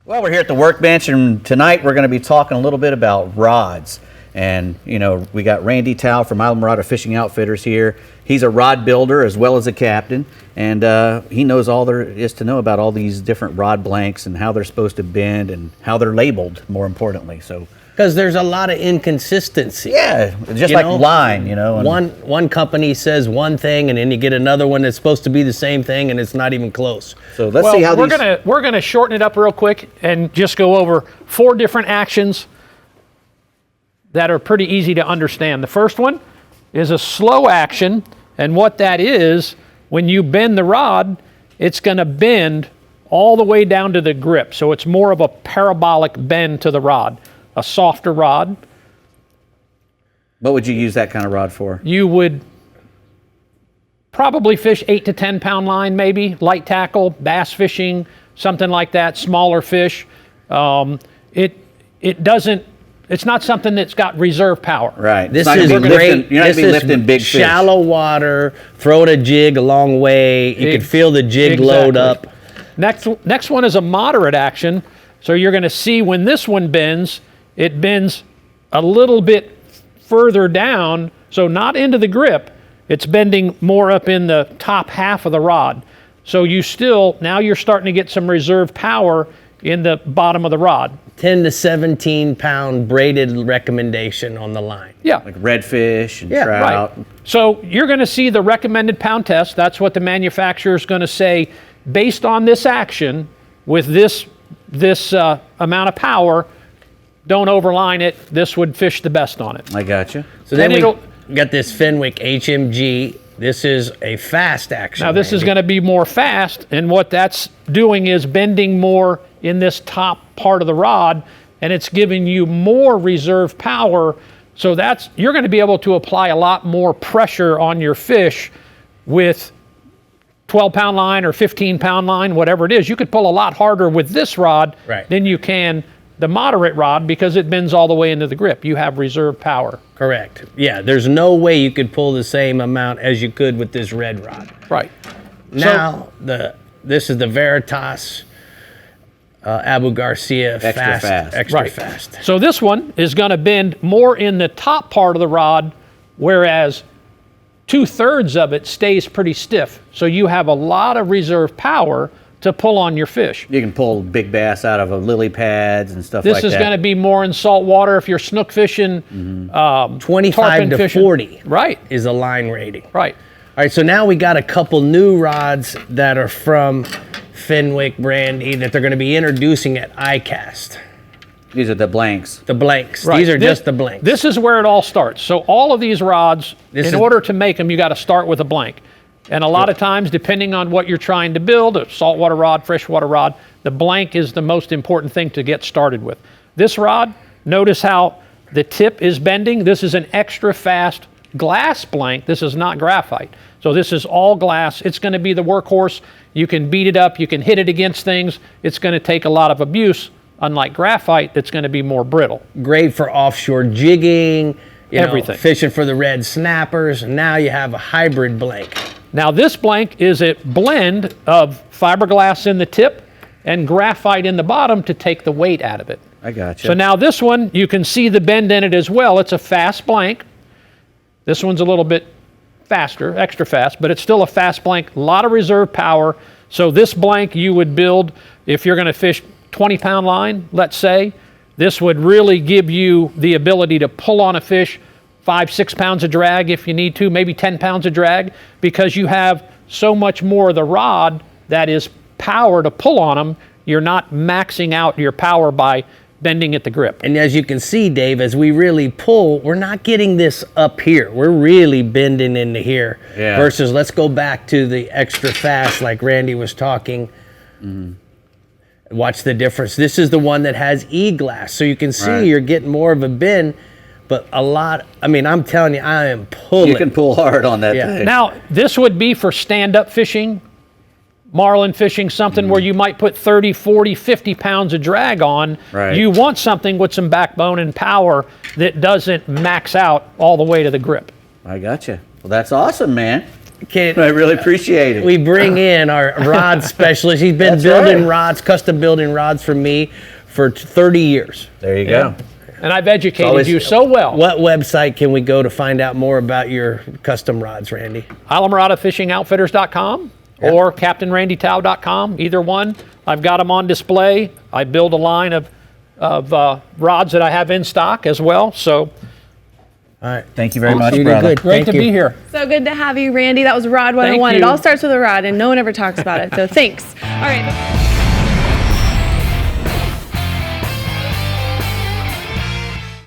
Well, we're here at the workbench, and tonight we're going to be talking a little bit about rods. And, you know, we got Randy Tao from Island Marauder Fishing Outfitters here. He's a rod builder as well as a captain, and he knows all there is to know about all these different rod blanks and how they're supposed to bend and how they're labeled, more importantly. So, because there's a lot of inconsistency. yeah, just like line, you know. One company says one thing, and then you get another one that's supposed to be the same thing, and it's not even close. So let's see how we're gonna shorten it up real quick and just go over 4 different actions that are pretty easy to understand. The first one is a slow action, and what that is, when you bend the rod, it's going to bend all the way down to the grip. So it's more of a parabolic bend to the rod, a softer rod. What would you use that kind of rod for? You would probably fish 8 to 10 pound line, maybe light tackle, bass fishing, something like that, smaller fish. It's not something that's got reserve power. Right. This is great. You're not going to be lifting big fish. Shallow water, throwing a jig a long way. You can feel the jig load up. Next one is a moderate action. So you're going to see when this one bends, it bends a little bit further down, so not into the grip. It's bending more up in the top half of the rod. So now you're starting to get some reserve power in the bottom of the rod. 10 to 17 pound braided recommendation on the line. Yeah. Like redfish and trout. Right. So you're going to see the recommended pound test. That's what the manufacturer is going to say. Based on this action, with this amount of power, don't overline it. This would fish the best on it. I gotcha. So then we got this Fenwick HMG. This is a fast action. Now this is going to be more fast, and what that's doing is bending more in this top part of the rod, and it's giving you more reserve power. So you're going to be able to apply a lot more pressure on your fish with 12 pound line or 15 pound line, whatever it is. You could pull a lot harder with this rod than you can the moderate rod because it bends all the way into the grip. You have reserve power. Correct. Yeah, there's no way you could pull the same amount as you could with this red rod. Right. Now, this is the Veritas Abu Garcia extra fast. So this one is going to bend more in the top part of the rod, whereas 2/3 of it stays pretty stiff. So you have a lot of reserve power to pull on your fish. You can pull big bass out of lily pads and stuff like that. This is going to be more in salt water if you're snook fishing. 25 to 40 right. is a line rating. Right. All right, so now we got a couple new rods that are from Fenwick Brandy that they're going to be introducing at ICAST. These are the blanks. The blanks. Right. These are just the blanks. This is where it all starts. So all of these rods, in order to make them, you got to start with a blank. And a lot of times, depending on what you're trying to build, a saltwater rod, freshwater rod, the blank is the most important thing to get started with. This rod, notice how the tip is bending. This is an extra fast glass blank. This is not graphite. So this is all glass. It's going to be the workhorse. You can beat it up. You can hit it against things. It's going to take a lot of abuse. Unlike graphite, that's going to be more brittle. Great for offshore jigging, everything. Fishing for the red snappers. And now you have a hybrid blank. Now this blank is a blend of fiberglass in the tip and graphite in the bottom to take the weight out of it. I gotcha. So now this one, you can see the bend in it as well. It's a fast blank. This one's a little bit faster, extra fast, but it's still a fast blank, a lot of reserve power. So this blank you would build if you're going to fish 20 pound line, let's say. This would really give you the ability to pull on a fish 5-6 pounds of drag if you need to, maybe 10 pounds of drag, because you have so much more of the rod that is power to pull on them. You're not maxing out your power by bending at the grip. And as you can see, Dave, as we really pull, we're not getting this up here. We're really bending into here. Yeah. Versus, let's go back to the extra fast like Randy was talking. Watch the difference. This is the one that has E-glass. So you can see you're getting more of a bend. But I'm telling you, I am pulling. You can pull hard on that thing. Now, this would be for stand-up fishing, marlin fishing, something where you might put 30, 40, 50 pounds of drag on. Right. You want something with some backbone and power that doesn't max out all the way to the grip. I gotcha. Well, that's awesome, man. I really appreciate it. we bring in our rod specialist. He's been That's building right. rods, custom building rods for me for 30 years. There you go. And I've educated always- you so well. What website can we go to find out more about your custom rods, Randy? IslamoradaFishingOutfitters.com or CaptainRandyTao.com, either one. I've got them on display. I build a line of rods that I have in stock as well. So All right. Thank you very much, You did brother. good. great Thank to you. be here. So good to have you, Randy. That was Rod 101. It you. all starts with a rod, and no one ever talks about it. So thanks. All right.